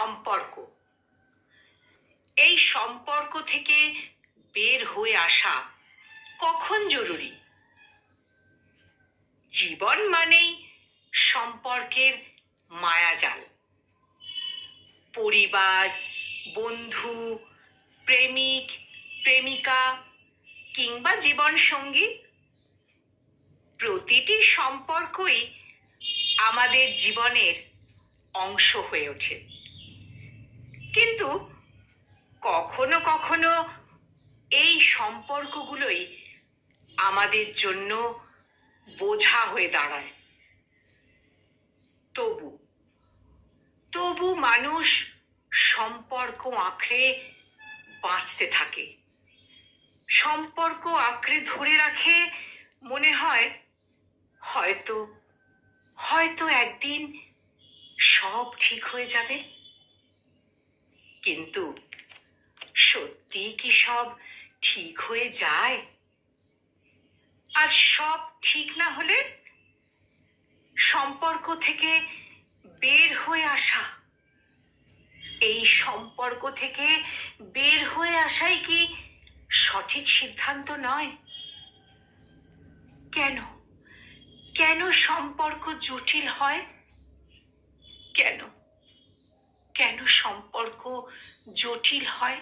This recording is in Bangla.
সম্পর্ক, এই সম্পর্ক থেকে বের হয়ে আসা কখন জরুরি? জীবন মানেই সম্পর্কের মায়াজাল। পরিবার, বন্ধু, প্রেমিক, প্রেমিকা কিংবা জীবন সঙ্গী, প্রতিটি সম্পর্কই আমাদের জীবনের অংশ হয়ে ওঠে। কিন্তু কখনো কখনো এই সম্পর্কগুলোই আমাদের জন্য বোঝা হয়ে দাঁড়ায়। তবু মানুষ সম্পর্ক আঁকড়ে বাঁচতে থাকে, সম্পর্ক আঁকড়ে ধরে রাখে, মনে হয় হয়তো একদিন সব ঠিক হয়ে যাবে। কিন্তু সত্যি কি সব ঠিক হয়ে যায়? আর সব ঠিক না হলে সম্পর্ক থেকে বের হয়ে আসা, এই সম্পর্ক থেকে বের হয়ে আসাই কি সঠিক সিদ্ধান্ত নয়? কেন সম্পর্ক জটিল হয়? কেন সম্পর্ক জটিল হয়?